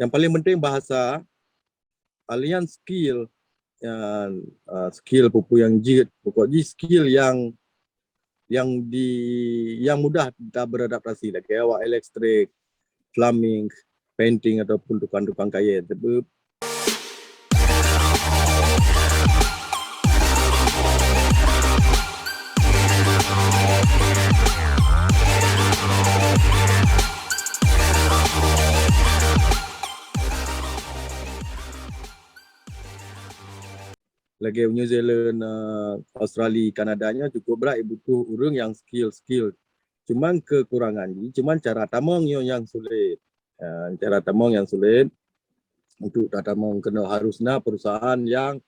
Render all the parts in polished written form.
Yang paling penting bahasa, alian skill, skill pupu yang jit, pokoknya skill yang mudah kita beradaptasi lah, kayak awak elektrik, plumbing, painting ataupun tukang-tukang kaya. Sebab lagi New Zealand, Australia, Kanadanya cukup berat butuh orang yang skill. Cuman kekurangannya, cuman cara tamang yang sulit. Cara tamang yang sulit untuk tamang kena harusnya perusahaan yang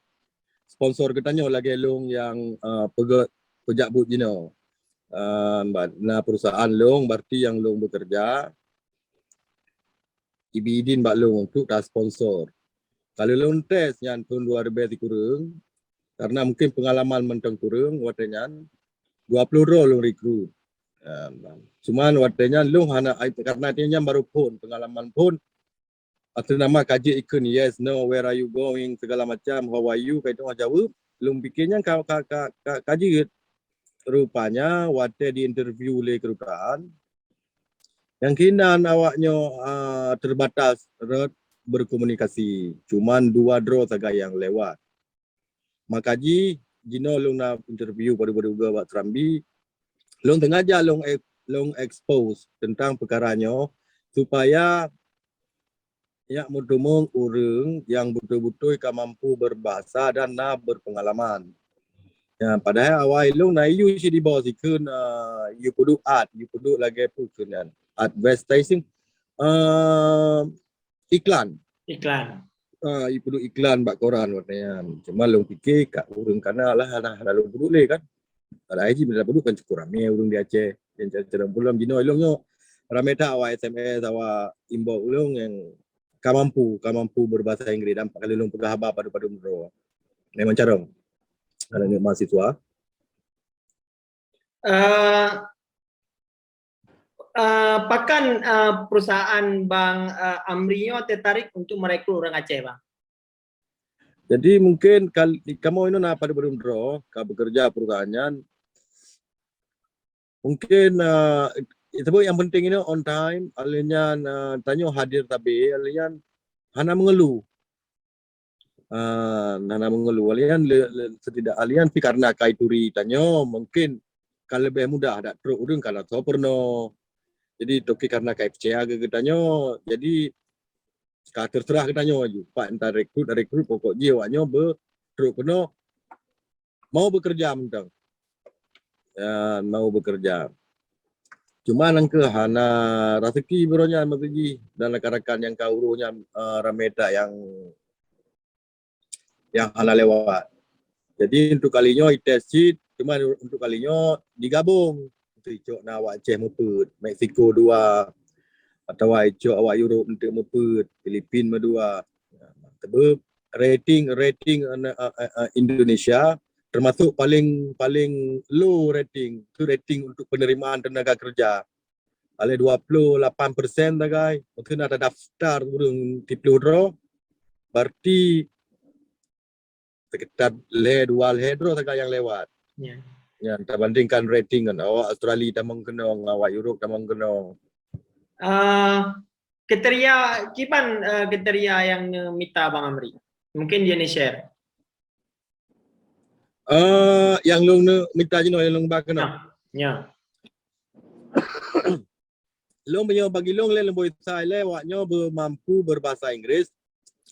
sponsor katanya lagi long yang pejak but nah perusahaan long berarti yang long bekerja ibidin bak long untuk dah sponsor. Kalau long test yang tahun 2000 kurang, karena mungkin pengalaman mentang kurang, watanya 20 long rekrut. Cuman watanya long hana karena dia baru pun pengalaman pun atau nama kaji ikun yes no where are you going segala macam how are you kayak itu jawab long pikirnya kaji rupanya waktu di interview oleh kedutaan yang kinan awaknya terbatas berkomunikasi, cuman 2 draw saja yang lewat. Makaji jino long na interview baru-baru buat Serambi, long tengaja long expose tentang perkaranya supaya ya mudumung orang yang betul-betul mampu berbahasa dan berpengalaman. Ya, padahal awal long na you si di bawah sikun you kudu art, you kudu lagi pukunan advertising iklan. You kudu iklan bak koran warnanya. Cuma long fikir kat urang kana lah lalu boleh kan. Ada haji bila bodoh kan cukup ramai urang di Aceh. Yang cara bulan jino long ramai tak awak SMS awak inbox long yang kamampu berbahasa Inggeris dan kalau long pegah haba pada mero. Memang cara ada mahasiswa. Apakah perusahaan Bang Amrio tertarik untuk merekrut orang Aceh, Bang? Jadi mungkin kamu ini pada berundro, kalau bekerja perusahaan, mungkin itu yang penting ini on time, alian tanya hadir tapi alian hana mengeluh. Alian setidak alian pi karena kaituri tanya mungkin kalau lebih mudah ada truk urang kalau tahu pernah. Jadi toki karena KFC agak katanya, jadi terserah katanya aja. Pak entar rekrut pokok dia awaknya truk kena mau bekerja mentang. Mau bekerja. Cuma nangke hana rezeki beronya bekerja dan rekan-rekan yang kaurunya rameta yang hana lewat. Jadi untuk kalinya test sheet, cuma untuk kalinya digabung. Untuk nak awak Aceh meput, Mexico 2 atau awak Europe untuk meput, Filipina 2. Sebab rating Indonesia termasuk paling low rating, itu rating untuk penerimaan tenaga kerja. Oleh 28% tagai, mungkin ada daftar urang tiplu draw, berarti sekitar 2 draw tagai yang lewat. Ya, terbandingkan rating kan, awak Australia tamang kena, awak Europe tamang kena. Kriteria yang minta Bang Amri, mungkin dia ni share. Yang long minta je yang long bak kena. Ya. Long punya bagi long le boleh saya awaknya mampu berbahasa Inggeris,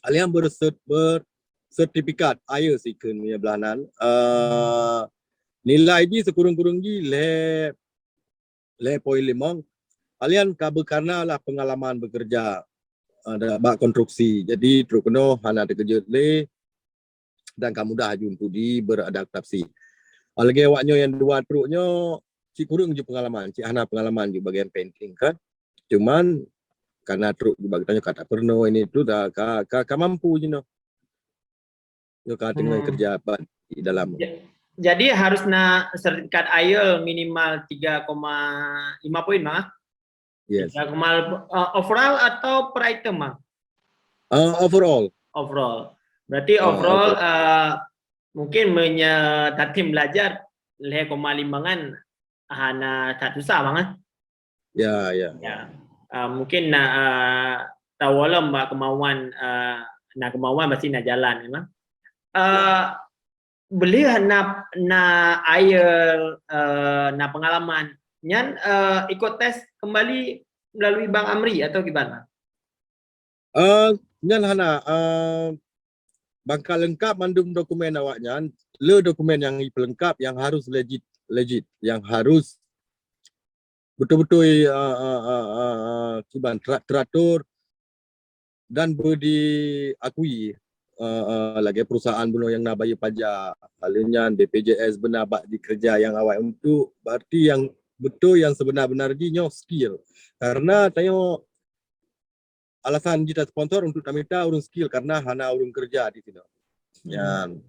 alian bersertifikat IELTS ikun punya belahan. Nilai di sekurang-kurang di le 0.5. Alian karena lah pengalaman bekerja ada bak konstruksi. Jadi terus kena hana ada kerja le dan kamu dah untuk beradaptasi. Lagi awaknya yang 2 truknya cik kurang je pengalaman, cik hana pengalaman je bagian painting kan. Cuman karena truk juga katanya kata pernah ini tu dah mampu je no. Yo tengah kerja apa di dalam. Jadi harusnya sertifikat IELTS minimal 3,5 poin, Bang? Yes. 3, overall atau per item, Bang? Overall. Overall. Berarti overall mungkin tatim belajar 5,5 hana tak susah banget. Ya. Mungkin nak tawalam kemauan pasti nak jalan memang. Beli na air na pengalaman nyan ikut tes kembali melalui Bang Amri atau gimana? Nyan hana bangkal lengkap mandum dokumen awaknya, dokumen yang pelengkap yang harus legit, yang harus betul-betul teratur dan diakui lagi perusahaan bunuh yang nak bayar pajak, halnya BPJS benar bak dikerja yang awak untuk berarti yang betul yang sebenar-benarnya skill. Karena tengok alasan kita sponsor untuk minta urung skill karena hana urung kerja di sini. Yan.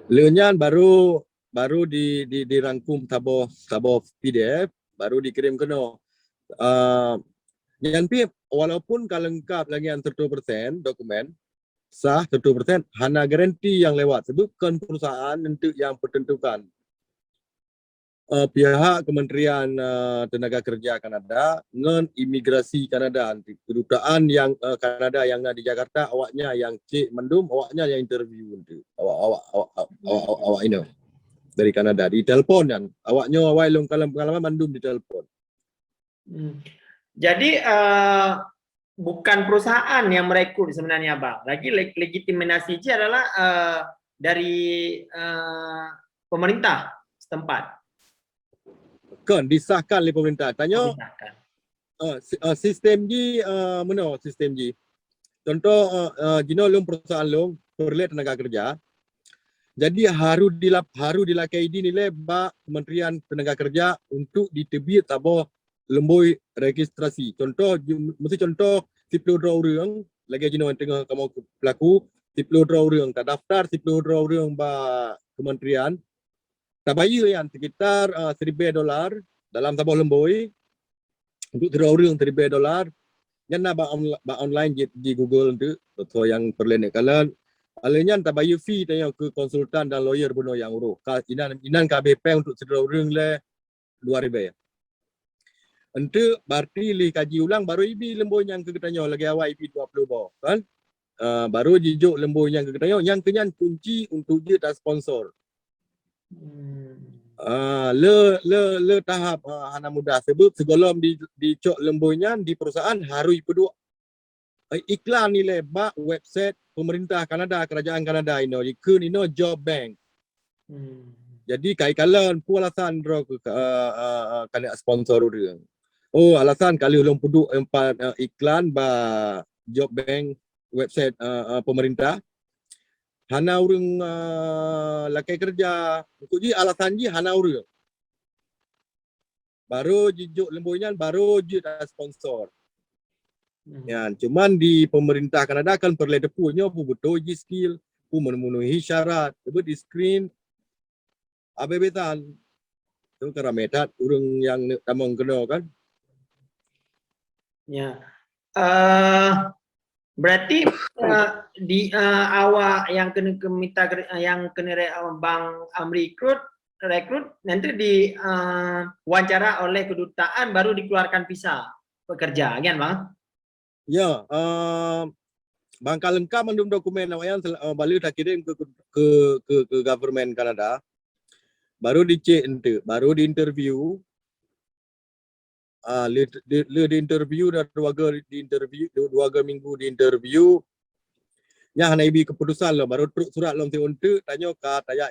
Leunyan baru dirangkum taboh PDF baru dikirim kena. Yan pi walaupun kalau lengkap lagi yang 100% dokumen sah 100% hana garanti yang lewat sebabkan perusahaan untuk yang pertentukan. Pihak Kementerian Tenaga Kerja Kanada dengan imigrasi Kanada, kedutaan yang Kanada yang di Jakarta awaknya yang cek mendum, awaknya yang interview untuk awak ini dari Kanada di telpon kan, awaknya awak long kalau pengalaman mendum di telpon. Jadi bukan perusahaan yang merekrut sebenarnya Bang, lagi legitimasi adalah dari pemerintah setempat. Kan disahkan oleh pemerintah. Tanya sistem ji mana sistem ji. Contoh jino long perusahaan long perlet tenaga kerja. Jadi haru dilakai di nilai ba Kementerian Tenaga Kerja untuk ditebit tabah lemboi registrasi. Contoh mesti contoh 10 orang lagi jino tengah kamu pelaku 10 orang tak daftar 10 orang ba kementerian tak bayar yang sekitar $1,000 dalam tabah lemboi untuk 3 orang $1,000 yang nak ba online di Google tu atau yang perlenek kalian alanya tak bayar fee tanya ke konsultan dan lawyer buno yang urus inan KBP untuk 3 orang le $2,000 untuk berarti li kaji ulang baru ibi lemboi yang ketanya lagi awal ibi 20 bawah kan baru jijuk lemboi yang ketanya yang kenyan kunci untuk dia tak sponsor. Le tahap hana mudah sebab sebelum dicok lemboinya di perusahaan harus kedua iklan nilai bak website pemerintah Kanada, kerajaan Kanada ini job bank. Jadi kai kalian pu alasan dro kena sponsor orang. Oh alasan kali ulung puduk empat iklan ba job bank website pemerintah. Hana urang lakai kerja untuk ji alasan ji hana urang. Baru jijuk lemboinya baru ji sponsor. Ya, cuman di pemerintah Kanada kan perlu depunya pu betul ji skill, pu memenuhi syarat, sebab di screen abebetan. Tu kara metat urang yang tamang kena kan. Ya. Berarti di awak yang kena minta yang kena Bang Amri rekrut nanti di wawancara oleh kedutaan baru dikeluarkan visa pekerja kan Bang? Ya, bangkal lengkap mendum dokumen awak yang balik tak kirim ke government Kanada. Baru dicek ente, baru diinterview. Di interview dah 2 minggu di interview nya hana ibi keputusan lo baru truk surat long ti untuk tanya ka taya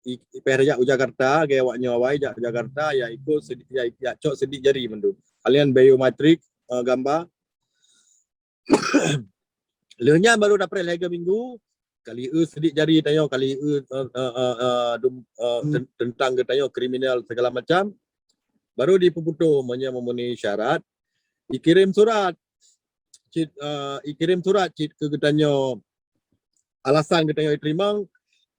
IPR Jakarta ge awaknya awai Jakarta ya ikut ya cok sedik jari mendu kalian biometrik gambar leunya baru dapat 3 minggu kali sedik jari tanya kali tentang ke tanya kriminal segala macam baru dipuputo memenuhi syarat dikirim surat cit ke getanya alasan getanya diterima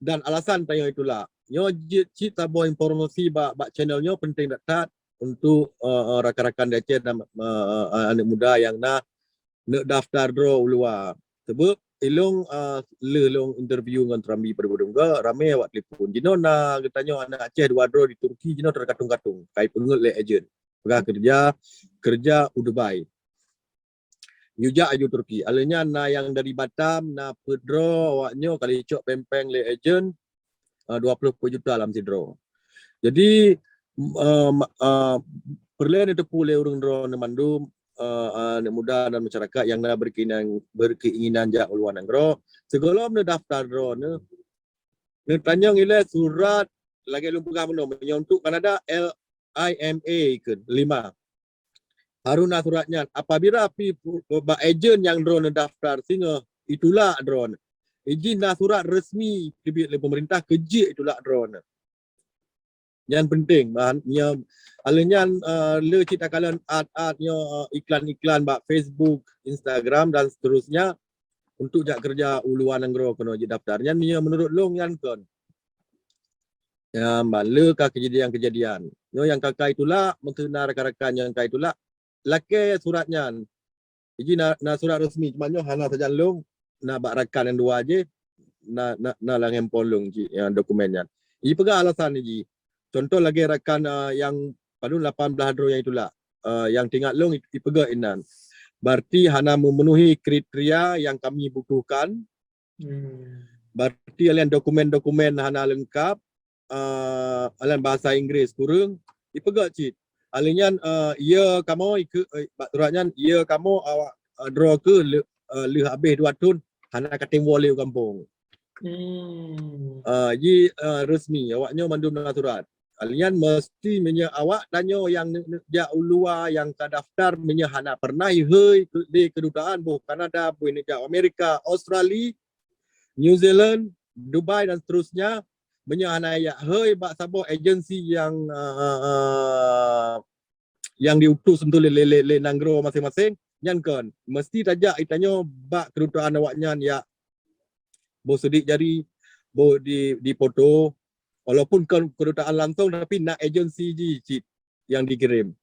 dan alasan tanya itulah nyo cit tabuh informasi bak channelnya penting datat untuk rakan-rakan DC dan anak muda yang nak daftar draw ulua Sebab ilong lelong interview dengan Rambi Perbudung ke ramai awak telefon. Jino nak tanya anak Aceh dua draw di Turki, jino terkatung-katung. Kai pengut le agent. Pegah kerja Dubai. Yuja aju Turki. Alanya na yang dari Batam na pedro awaknyo kali cok pempeng le agent 20 juta dalam si draw. Jadi perlahan itu pula urang draw na mandum anak muda dan masyarakat yang nak berkeinginan jak uluan draw. Sebelum na daftar draw na tanya ngile surat lagi lu pegang belum untuk Kanada LIMA ke 5. Haruna suratnya apabila agent yang drone daftar singa itulah drone izin surat resmi oleh pemerintah kerja itulah drone yang penting bahannya alanya le cita kalian art-artnya iklan-iklan bak Facebook, Instagram dan seterusnya untuk jak kerja uluan angro kena je daftarnya menurut long yang kon ya le ka kejadian-kejadian yang kakak itulah mengkena rakan-rakan yang kakak itulah laki suratnya jadi na surat resmi cuma hana saja long na bak rakan yang dua aje na lang handphone long yang dokumennya ini pegang alasan ni contoh lagi rakan yang pada 18 draw yang itulah yang tinggal long ipega inan berarti hana memenuhi kriteria yang kami butuhkan berarti alian dokumen-dokumen hana lengkap alian bahasa Inggeris kurang ipega cit alian ia kamu ikut suratnya ia kamu awak draw ke le habis 2 tahun hana kating wole kampung ji resmi awaknya mandum dengan surat alian mesti awak tanya yang jak ulua yang terdaftar hana pernah hei di kedutaan boh Kanada boh ini Amerika Australia New Zealand Dubai dan seterusnya hana ya hei bak sabo agensi yang diutus untuk le nanggro masing-masing nyan kan mesti tajak itanya bak kedutaan awaknya ya bo sedik jari bo di foto walaupun kedutaan langsung tapi nak agensi yang dikirim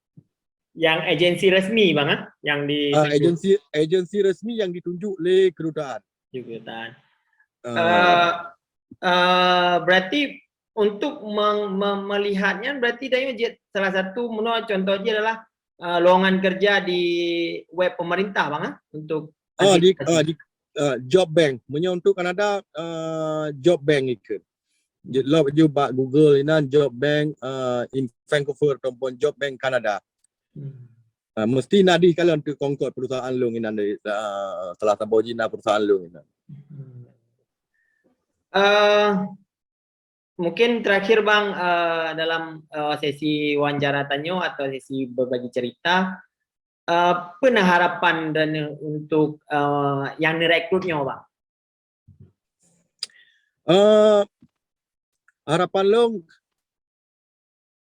yang agensi resmi bang yang di agensi resmi yang ditunjuk le kedutaan berarti untuk melihatnya berarti salah satu menurut contoh dia adalah lowongan kerja di web pemerintah bang untuk job bank untuk Kanada job bank ikut lo juga Google ini job bank in Vancouver ataupun job bank Kanada mesti nadi kalian untuk Concord perusahaan lo ini dari salah satu jina perusahaan lo ini. Mungkin terakhir bang dalam sesi wawancara tanyo atau sesi berbagi cerita pernah harapan dan untuk yang direkrutnya bang harapan long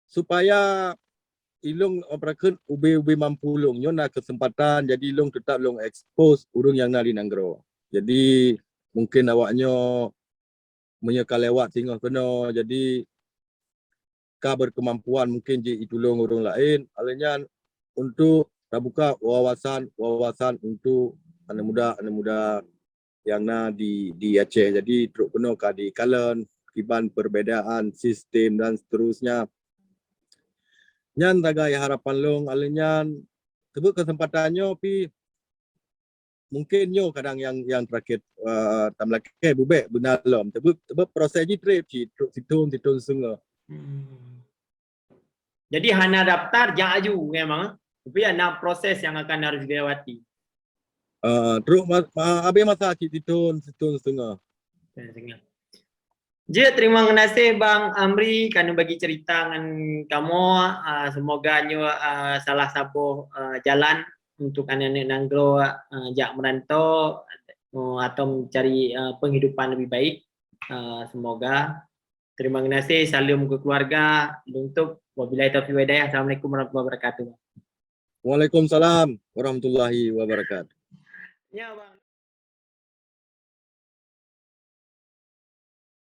supaya ilong operakan ube mampu long nyona kesempatan jadi long tetap long expose urang yang nari nanggro jadi mungkin awaknya menyeka lewat tinggal kena jadi ka berkemampuan mungkin je itulung orang lain alanya untuk terbuka wawasan untuk anak muda yang di Aceh jadi teruk kena ka di kalen kiban perbedaan sistem dan seterusnya nyan tagai harapan long alanya sebut kesempatannya pi mungkin nyo kadang yang terakhir tamlake bubek benar lom sebab proses ji trip situng sunga jadi hana daftar jangan aju memang tapi ada proses yang akan harus dilewati terus abe masa situng sunga je terima kasih Bang Amri karena bagi cerita dengan kamu semoga nyo salah satu jalan untuk anak-anak nanggro jak merantau atau mencari penghidupan lebih baik semoga terima kasih salam ke keluarga untuk wabillahi taufiq wal hidayah. Assalamualaikum warahmatullahi wabarakatuh. Waalaikumsalam warahmatullahi wabarakatuh. Ya Bang.